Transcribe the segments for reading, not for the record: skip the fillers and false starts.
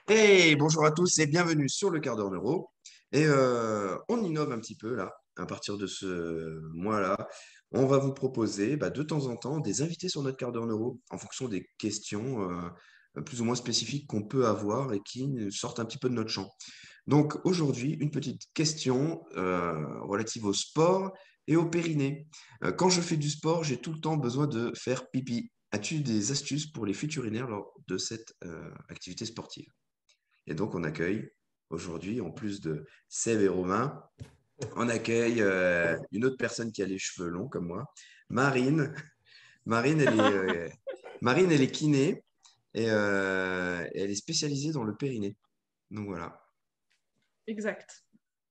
Hey, bonjour à tous et bienvenue sur le quart d'heure neuro. Et on innove un petit peu là, à partir de ce mois-là. On va vous proposer de temps en temps des invités sur notre quart d'heure neuro en fonction des questions plus ou moins spécifiques qu'on peut avoir et qui sortent un petit peu de notre champ. Donc aujourd'hui, une petite question relative au sport et au périnée. Quand je fais du sport, j'ai tout le temps besoin de faire pipi. As-tu des astuces pour les fuites urinaires lors de cette activité sportive? Et donc, on accueille aujourd'hui, en plus de Sève et Romain, on accueille une autre personne qui a les cheveux longs comme moi, Marine. Marine, Marine, elle est kiné et elle est spécialisée dans le périnée. Donc voilà. Exact.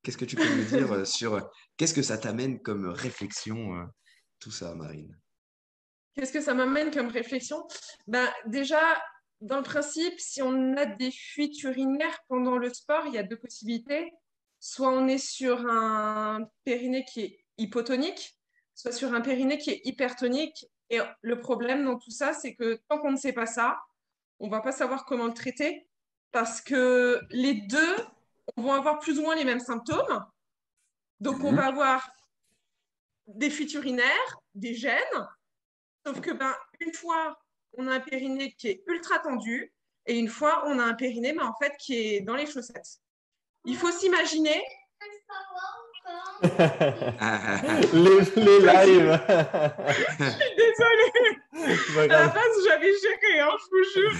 Qu'est-ce que tu peux nous dire sur qu'est-ce que ça t'amène comme réflexion, tout ça, Marine? Qu'est-ce que ça m'amène comme réflexion? Déjà, dans le principe, si on a des fuites urinaires pendant le sport, il y a deux possibilités. Soit on est sur un périnée qui est hypotonique, soit sur un périnée qui est hypertonique. Et le problème dans tout ça, c'est que tant qu'on ne sait pas ça, on ne va pas savoir comment le traiter parce que les deux vont avoir plus ou moins les mêmes symptômes. Donc, on Mhm. va avoir des fuites urinaires, des gènes. Sauf que une fois, on a un périnée qui est ultra tendu et une fois, on a un périnée en fait, qui est dans les chaussettes. Il faut s'imaginer. Les lives. Désolée, C'est pas à la grave. base, j'avais géré, hein, je vous jure.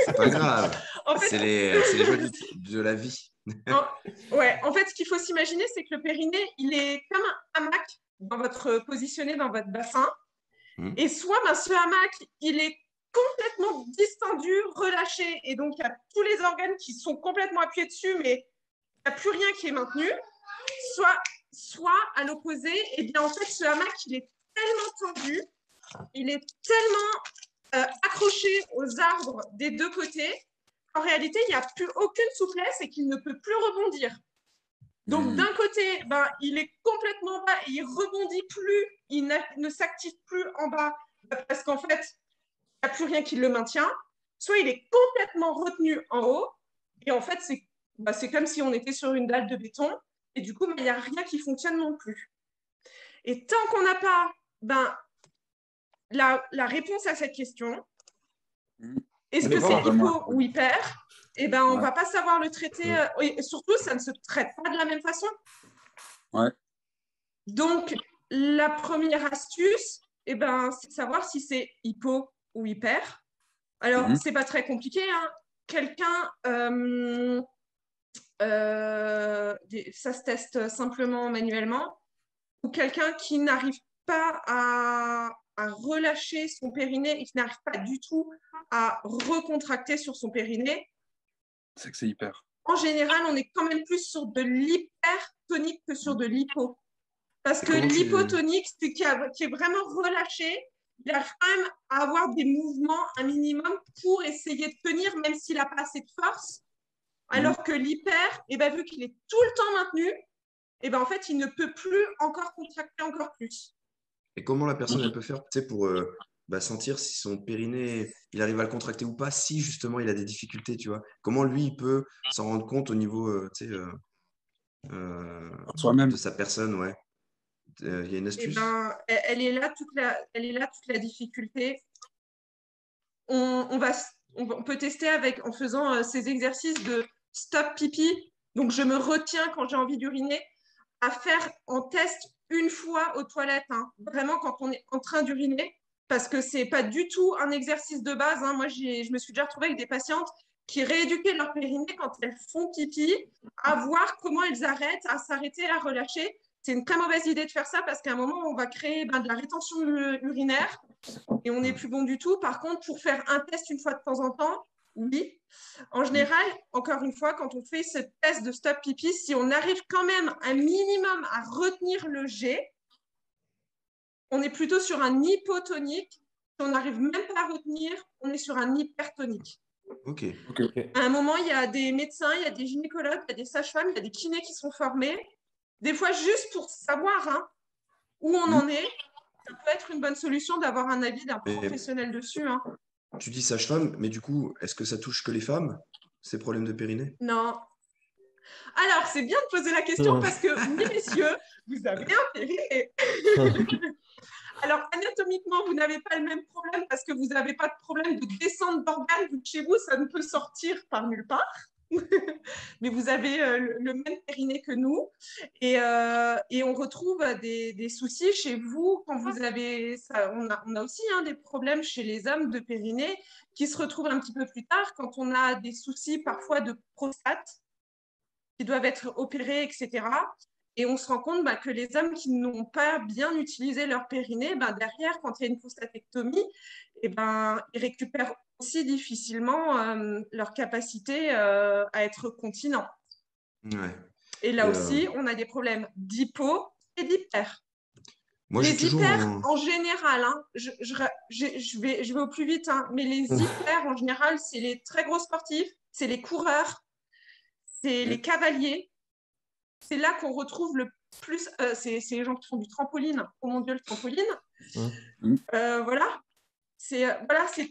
C'est pas grave. En fait, C'est les joies de la vie. en fait, ce qu'il faut s'imaginer, c'est que le périnée, il est comme un hamac positionné dans votre bassin. Hmm. Et soit ce hamac, il est complètement distendu, relâché, et donc il y a tous les organes qui sont complètement appuyés dessus, mais il n'y a plus rien qui est maintenu. Soit à l'opposé, et bien en fait, ce hamac, il est tellement tendu, il est tellement accroché aux arbres des deux côtés, qu'en réalité, il n'y a plus aucune souplesse et qu'il ne peut plus rebondir. Donc d'un côté, il est complètement bas, et il rebondit plus, il ne s'active plus en bas parce qu'en fait, il n'y a plus rien qui le maintient. Soit il est complètement retenu en haut et en fait, c'est comme si on était sur une dalle de béton et du coup, il n'y a rien qui fonctionne non plus. Et tant qu'on n'a pas la réponse à cette question, est-ce que c'est hypo ou hyper, on ne va pas savoir le traiter. Et surtout, ça ne se traite pas de la même façon. Ouais. Donc, la première astuce, c'est de savoir si c'est hypo ou hyper. Alors, c'est pas très compliqué, hein. Quelqu'un, ça se teste simplement manuellement, ou quelqu'un qui n'arrive pas à relâcher son périnée et qui n'arrive pas du tout à recontracter sur son périnée. C'est que c'est hyper. En général, on est quand même plus sur de l'hypertonique que sur de l'hypo. Parce que l'hypotonique, c'est qui est vraiment relâché, il arrive quand même à avoir des mouvements un minimum pour essayer de tenir, même s'il n'a pas assez de force. Alors que l'hyper, vu qu'il est tout le temps maintenu, en fait, il ne peut plus encore contracter encore plus. Et comment la personne elle peut faire, tu sais, pour sentir si son périnée, il arrive à le contracter ou pas, si justement il a des difficultés, tu vois. Comment lui, il peut s'en rendre compte au niveau, tu sais, Soi-même. de sa personne, ouais. Il y a une astuce? Elle est là toute la difficulté. On peut tester en faisant ces exercices de stop pipi. Donc, je me retiens quand j'ai envie d'uriner, à faire en test une fois aux toilettes, hein. Vraiment quand on est en train d'uriner, parce que c'est pas du tout un exercice de base, hein. Moi, je me suis déjà retrouvée avec des patientes qui rééduquaient leur périnée quand elles font pipi, à voir comment elles arrêtent, à s'arrêter, à relâcher. C'est une très mauvaise idée de faire ça parce qu'à un moment, on va créer de la rétention urinaire et on n'est plus bon du tout. Par contre, pour faire un test une fois de temps en temps, oui. En général, encore une fois, quand on fait ce test de stop pipi, si on arrive quand même un minimum à retenir le G, on est plutôt sur un hypotonique. Si on n'arrive même pas à retenir, on est sur un hypertonique. Ok. À un moment, il y a des médecins, il y a des gynécologues, il y a des sages-femmes, il y a des kinés qui sont formés. Des fois, juste pour savoir où on en est, ça peut être une bonne solution d'avoir un avis d'un professionnel dessus. Tu dis sage-femme, mais du coup, est-ce que ça touche que les femmes, ces problèmes de périnée? Non. Alors, c'est bien de poser la question parce que, oui, messieurs, vous avez un périnée. Alors, anatomiquement, vous n'avez pas le même problème parce que vous n'avez pas de problème de descente d'organes. Vu que chez vous, ça ne peut sortir par nulle part. Mais vous avez le même périnée que nous. Et on retrouve des soucis chez vous quand vous avez... Ça, on a aussi des problèmes chez les hommes de périnée qui se retrouvent un petit peu plus tard quand on a des soucis parfois de prostate qui doivent être opérés, etc. Et on se rend compte que les hommes qui n'ont pas bien utilisé leur périnée, derrière, quand il y a une prostatectomie, ils récupèrent aussi difficilement leur capacité à être continents. Ouais. Et là aussi, on a des problèmes d'hypo et d'hyper. Moi, les hyper, en général, je vais au plus vite, mais les hyper, en général, c'est les très gros sportifs, c'est les coureurs, c'est les cavaliers. C'est là qu'on retrouve le plus, c'est les gens qui font du trampoline. Oh mon Dieu, le trampoline. Voilà. C'est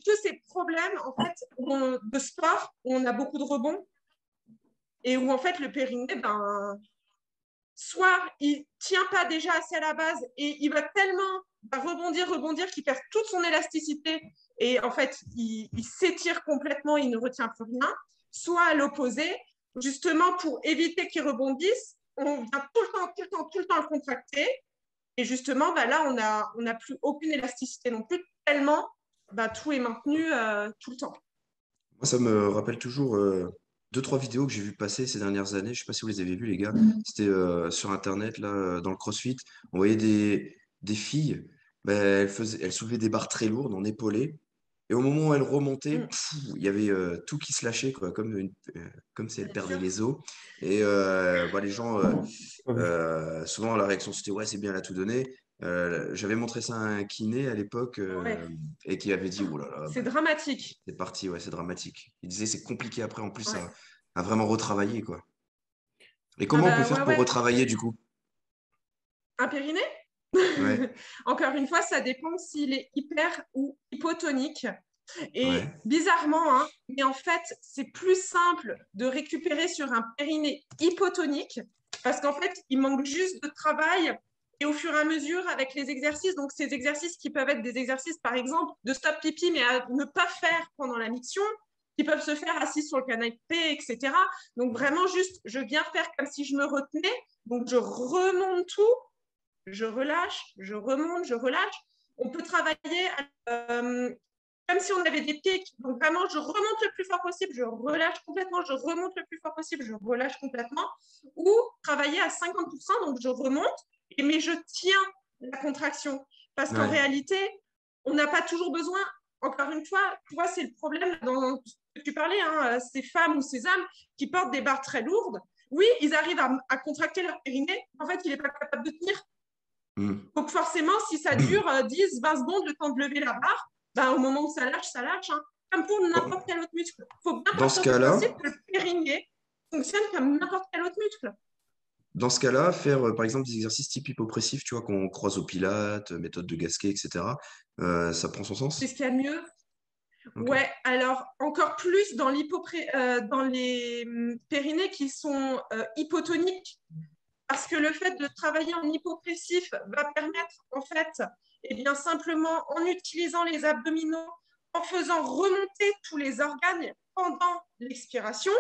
tous ces problèmes en fait, de sport où on a beaucoup de rebonds et où en fait le périnée, soit il tient pas déjà assez à la base et il va tellement rebondir qu'il perd toute son élasticité et en fait il s'étire complètement, il ne retient plus rien. Soit à l'opposé, justement pour éviter qu'il rebondisse, on vient tout le temps le contracter. Et justement, là, on n'a plus aucune élasticité non plus, tellement tout est maintenu tout le temps. Moi, ça me rappelle toujours deux, trois vidéos que j'ai vues passer ces dernières années. Je ne sais pas si vous les avez vues, les gars. C'était sur Internet, là, dans le CrossFit. On voyait des filles, elles soulevaient des barres très lourdes en épaulé. Et au moment où elles remontaient, il y avait tout qui se lâchait, quoi, comme si elles perdaient les os. Et les gens, souvent, la réaction, c'était ouais, c'est bien, elle a tout donné. J'avais montré ça à un kiné à l'époque et qui avait dit oh là là, c'est dramatique. C'est parti, ouais, c'est dramatique. Il disait c'est compliqué après en plus à vraiment retravailler, quoi. Et comment on peut faire pour retravailler du coup? Un périnée? Ouais. Encore une fois, ça dépend s'il est hyper ou hypotonique. Et bizarrement, mais en fait, c'est plus simple de récupérer sur un périnée hypotonique parce qu'en fait, il manque juste de travail et au fur et à mesure avec les exercices, donc ces exercices qui peuvent être des exercices par exemple de stop pipi mais à ne pas faire pendant la miction, qui peuvent se faire assis sur le canapé, etc. Donc vraiment juste, je viens faire comme si je me retenais, donc je remonte tout, je relâche, je remonte, je relâche. On peut travailler comme si on avait des pics. Donc vraiment, je remonte le plus fort possible, je relâche complètement, je remonte le plus fort possible, je relâche complètement. Ou travailler à 50%, donc je remonte, mais je tiens la contraction. Parce qu'en réalité, on n'a pas toujours besoin, encore une fois, tu vois, c'est le problème dans ce que tu parlais, ces femmes ou ces hommes qui portent des barres très lourdes. Oui, ils arrivent à contracter leur périnée, en fait, il n'est pas capable de tenir. Donc forcément, si ça dure 10, 20 secondes, le temps de lever la barre, au moment où ça lâche, comme pour n'importe quel autre muscle. Il faut bien partir du principe que le périnée fonctionne comme n'importe quel autre muscle. Dans ce cas-là, faire par exemple des exercices type hypopressif, tu vois, qu'on croise au pilates, méthode de Gasquet, etc., ça prend son sens? C'est ce qu'il y a de mieux. Okay. Ouais, alors encore plus dans les périnées qui sont hypotoniques. Parce que le fait de travailler en hypopressif va permettre, en fait, simplement en utilisant les abdominaux, en faisant remonter tous les organes pendant l'expiration.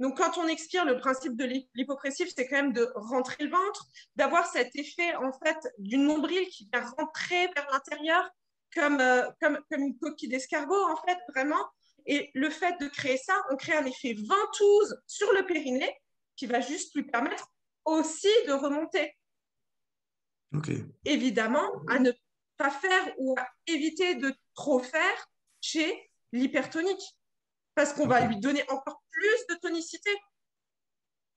Donc, quand on expire, le principe de l'hypopressif, c'est quand même de rentrer le ventre, d'avoir cet effet, en fait, du nombril qui vient rentrer vers l'intérieur comme une coquille d'escargot, en fait, vraiment. Et le fait de créer ça, on crée un effet ventouse sur le périnée qui va juste lui permettre aussi de remonter. Okay. Évidemment, à ne pas faire ou à éviter de trop faire chez l'hypertonique parce qu'on va lui donner encore plus de tonicité.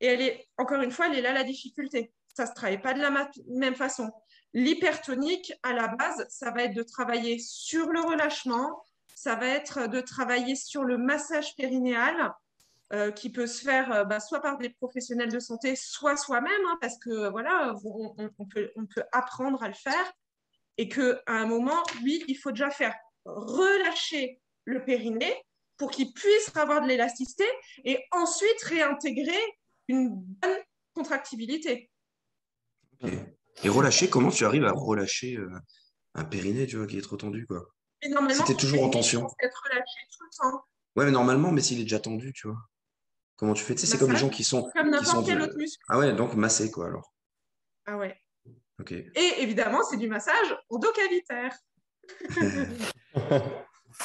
Et encore une fois, elle est là la difficulté. Ça ne se travaille pas de la même façon. L'hypertonique, à la base, ça va être de travailler sur le relâchement, ça va être de travailler sur le massage périnéal, qui peut se faire soit par des professionnels de santé, soit soi-même, parce que voilà, on peut apprendre à le faire et qu'à un moment, oui, il faut déjà faire relâcher le périnée pour qu'il puisse avoir de l'élasticité et ensuite réintégrer une bonne contractibilité. Okay. Et relâcher, comment tu arrives à relâcher un périnée, tu vois, qui est trop tendu, quoi? Et normalement, Si t'es toujours en il est tension. censé être relâché tout le temps. Ouais, mais normalement, mais s'il est déjà tendu, tu vois. Comment tu fais? Tu sais, c'est comme les gens qui sont, comme qui sont n'importe quel autre muscle. Ah ouais, donc masser, quoi, alors. Ah ouais. Ok. Et évidemment, c'est du massage endocavitaire.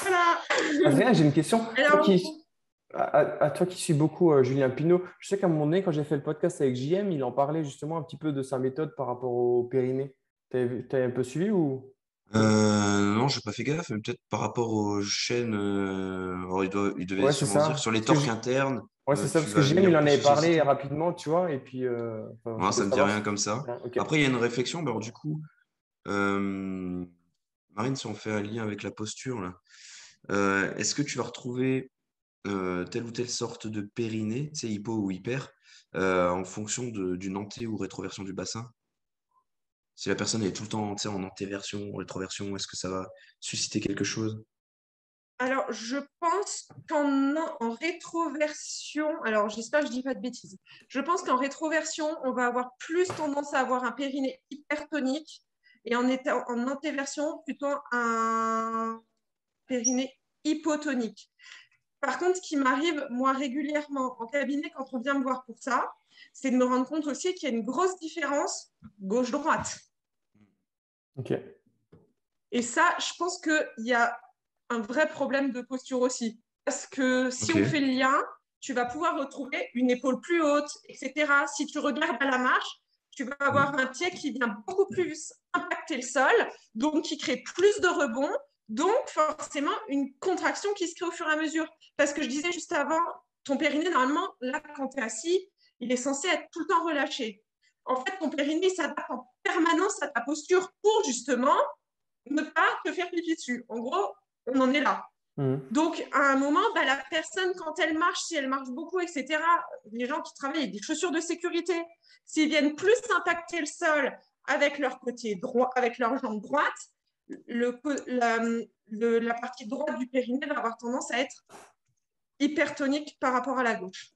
Voilà. Adrien, j'ai une question. Alors, Toi qui suis beaucoup Julien Pinault, je sais qu'à un moment donné, quand j'ai fait le podcast avec JM, il en parlait justement un petit peu de sa méthode par rapport au périnée. T'as un peu suivi ou? Non, j'ai pas fait gaffe, mais peut-être par rapport aux chaînes, alors il devait Ouais, c'est sûrement se dire ça. sur les torques internes, Ouais, c'est ça, tu parce que vas JM, il venir en plus avait parlé solliciter. rapidement, tu vois, et puis Non, je ça voulais me dit savoir. rien comme ça. Ok. Après, il y a une réflexion, alors du coup, euh, Marine, si on fait un lien avec la posture, là, est-ce que tu vas retrouver telle ou telle sorte de périnée, tu sais, hypo ou hyper, en fonction d'une anté ou rétroversion du bassin? Si la personne est tout le temps, tu sais, en antéversion, en rétroversion, est-ce que ça va susciter quelque chose? alors, je pense en rétroversion, alors j'espère que je ne dis pas de bêtises, je pense qu'en rétroversion, on va avoir plus tendance à avoir un périnée hypertonique et en antéversion, plutôt un périnée hypotonique. Par contre, ce qui m'arrive, moi, régulièrement en cabinet, quand on vient me voir pour ça, c'est de me rendre compte aussi qu'il y a une grosse différence gauche-droite. Ok. Et ça, je pense qu'il y a un vrai problème de posture aussi. Parce que si Ok. on fait le lien, tu vas pouvoir retrouver une épaule plus haute, etc. Si tu regardes à la marche, tu vas avoir un pied qui vient beaucoup plus impacter le sol, donc qui crée plus de rebond, donc forcément une contraction qui se crée au fur et à mesure. Parce que je disais juste avant, ton périnée, normalement, là, quand tu es assis, il est censé être tout le temps relâché. En fait, ton périnée s'adapte en permanence à ta posture pour justement ne pas te faire pipi dessus. En gros, on en est là. Donc, à un moment, la personne, quand elle marche, si elle marche beaucoup, etc., les gens qui travaillent avec des chaussures de sécurité, s'ils viennent plus impacter le sol avec leur côté droit, avec leur jambe droite, la partie droite du périnée va avoir tendance à être hypertonique par rapport à la gauche.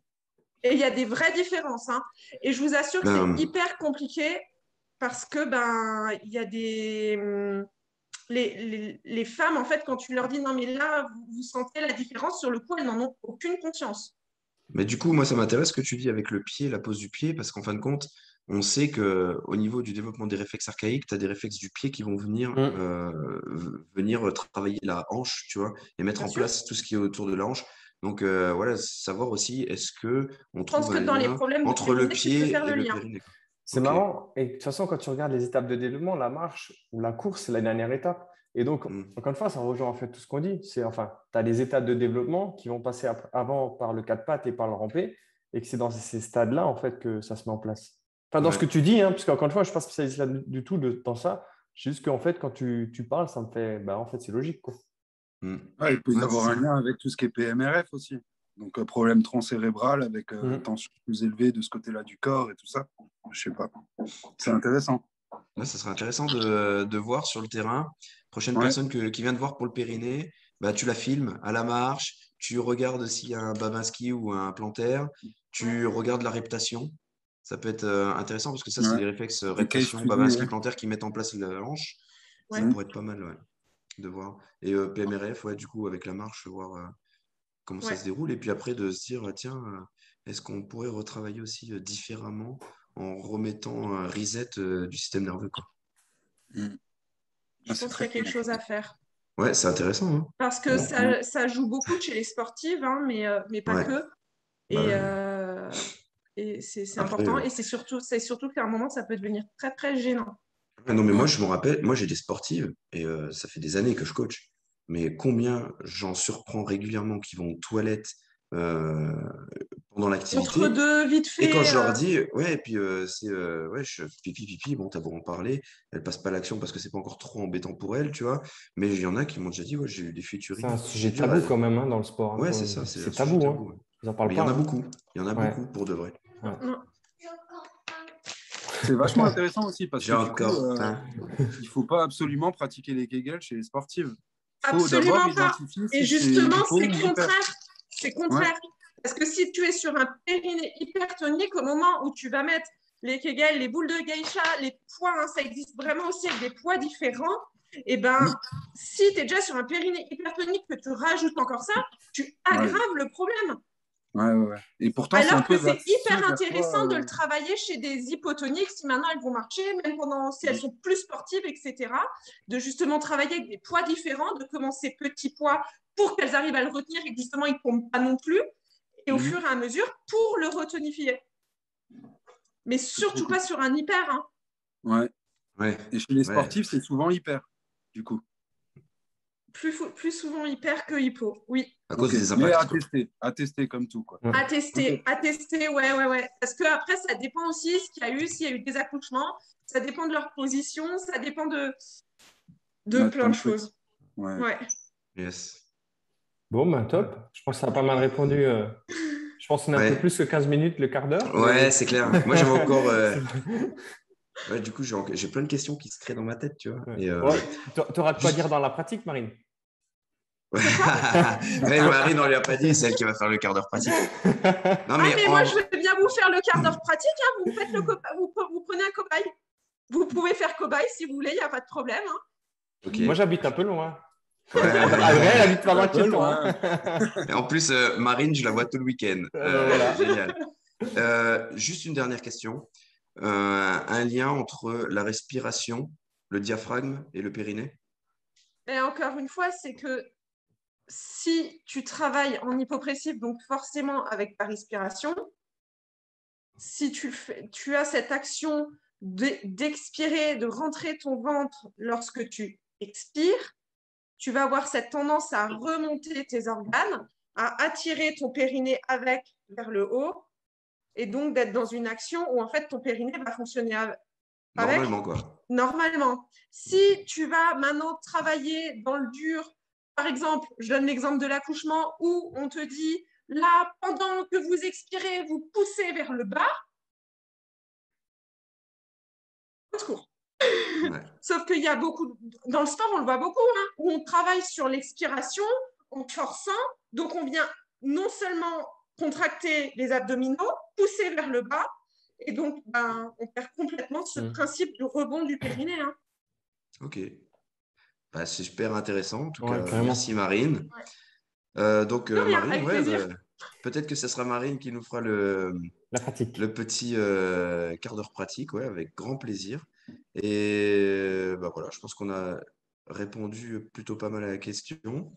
Et il y a des vraies différences. Hein. Et je vous assure que c'est hyper compliqué parce que il y a des les femmes, en fait, quand tu leur dis non, mais là, vous sentez la différence, sur le coup, elles n'en ont aucune conscience. Mais du coup, moi, ça m'intéresse ce que tu dis avec le pied, la pose du pied, parce qu'en fin de compte, on sait que au niveau du développement des réflexes archaïques, tu as des réflexes du pied qui vont venir travailler la hanche, tu vois, et mettre Bien en sûr. place tout ce qui est autour de la hanche. Donc voilà, savoir aussi, est-ce que on trouve que un dans les lien problèmes de entre le périnée, tu peux pied faire et le le lien. périnée, quoi. C'est Ok. marrant. Et de toute façon, quand tu regardes les étapes de développement, la marche ou la course, c'est la dernière étape. Et donc, encore une fois, ça rejoint en fait tout ce qu'on dit. C'est enfin, tu as des étapes de développement qui vont passer avant par le quatre pattes et par le rampé, et que c'est dans ces stades-là en fait que ça se met en place. Enfin, dans ce que tu dis, hein, parce qu'encore une fois, je ne suis pas spécialiste là du tout dans ça. Juste qu'en fait, quand tu parles, ça me fait, en fait, c'est logique, quoi. Ouais, il peut y avoir un lien avec tout ce qui est PMRF aussi. Donc, problème transcérébral avec tension plus élevée de ce côté-là du corps et tout ça. Je sais pas. C'est intéressant. Ouais, ça serait intéressant de voir sur le terrain. Prochaine personne qui vient te voir pour le périnée, tu la filmes à la marche, tu regardes s'il y a un Babinski ou un plantaire, tu regardes la réptation. Ça peut être intéressant parce que ça, c'est des réflexes réptation, Babinski, plantaire qui mettent en place la hanche. Ça pourrait être pas mal de voir. Et PMRF, du coup, avec la marche, voir comment ça se déroule. Et puis après, de se dire, tiens, est-ce qu'on pourrait retravailler aussi différemment en remettant un reset du système nerveux, quoi. Je pense qu'il y a quelque chose à faire. Ouais, c'est intéressant. Hein. Parce que ça joue beaucoup chez les sportives, hein, mais pas que. Et c'est important. Et c'est surtout qu'à un moment, ça peut devenir très, très gênant. Non, mais moi, je me rappelle, moi, j'ai des sportives et ça fait des années que je coach. Mais combien j'en surprends régulièrement qui vont aux toilettes pendant l'activité. Entre deux, vite fait. Et quand je leur dis, et puis je pipi, bon, t'as beau en parler, elles passent pas l'action parce que c'est pas encore trop embêtant pour elles, tu vois. Mais il y en a qui m'ont déjà dit, j'ai eu des fuiturines. C'est un sujet tabou quand même dans le sport. Ouais, c'est ça, c'est tabou. Tabou, hein. Ils en parlent mais pas. Il y en a beaucoup. Il y en a beaucoup pour de vrai. C'est vachement intéressant aussi parce que il il faut pas absolument pratiquer les Kegels chez les sportives. Absolument pas. Et justement, c'est contraire. C'est contraire. Ouais. Parce que si tu es sur un périnée hypertonique, au moment où tu vas mettre les kegels, les boules de geisha, les poids, hein, ça existe vraiment aussi avec des poids différents, et ben, si tu es déjà sur un périnée hypertonique, que tu rajoutes encore ça, tu aggraves le problème. Ouais. Et pourtant, alors que c'est hyper intéressant de le travailler chez des hypotoniques, si maintenant elles vont marcher, même si elles sont plus sportives, etc. De justement travailler avec des poids différents, de commencer petits poids pour qu'elles arrivent à le retenir et que justement ils ne tombent pas non plus, et au fur et à mesure pour le retonifier. Mais surtout pas sur un hyper. Hein. Ouais. Et chez les sportifs, c'est souvent hyper, du coup. Plus souvent hyper que hypo, oui. À cause des impacts. Mais à tester comme tout, quoi. À tester, ouais. Parce que après, ça dépend aussi s'il y a eu des accouchements, ça dépend de leur position, ça dépend de plein de choses. Ouais. Yes. Bon, ben top. Je pense que ça a pas mal répondu. Je pense qu'on a un peu plus que 15 minutes, le quart d'heure. Ouais, c'est clair. Moi, j'avais encore... Ouais, du coup, j'ai plein de questions qui se créent dans ma tête, tu vois. Ouais. Tu auras de quoi dire dans la pratique, Marine? Ouais, Marine, on lui a pas dit, c'est elle qui va faire le quart d'heure pratique. Non, mais moi, je vais bien vous faire le quart d'heure pratique. Hein. Vous prenez un cobaye. Vous pouvez faire cobaye si vous voulez, il n'y a pas de problème. Hein. Okay. Moi, j'habite un peu loin. Ouais, elle habite pas loin de chez toi. Et en plus, Marine, je la vois tout le week-end. Voilà. Génial. Juste une dernière question. Un lien entre la respiration, le diaphragme et le périnée? Et encore une fois, c'est que si tu travailles en hypopressif, donc forcément avec ta respiration, si tu as cette action d'expirer, de rentrer ton ventre lorsque tu expires, tu vas avoir cette tendance à remonter tes organes, à attirer ton périnée vers le haut, et donc d'être dans une action où en fait ton périnée va fonctionner normalement, quoi. Normalement. Si tu vas maintenant travailler dans le dur, par exemple, je donne l'exemple de l'accouchement où on te dit, là, pendant que vous expirez, vous poussez vers le bas. Au secours. Ouais. Sauf qu'il y a beaucoup, dans le sport, on le voit beaucoup, hein, où on travaille sur l'expiration en forçant. Donc, on vient non seulement contracter les abdominaux, pousser vers le bas, et donc, on perd complètement ce principe de rebond du périnée. Hein. Ok. C'est super intéressant. En tout cas, merci Marine. Donc, Marine, peut-être que ce sera Marine qui nous fera le petit quart d'heure pratique, avec grand plaisir. Et voilà, je pense qu'on a répondu plutôt pas mal à la question.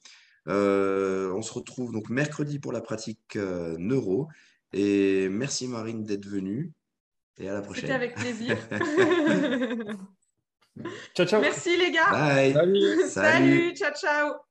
On se retrouve donc mercredi pour la pratique neuro. Et merci Marine d'être venue. Et à la prochaine. C'était avec plaisir. Ciao, ciao. Merci les gars. Bye. Salut. Salut. Ciao, ciao.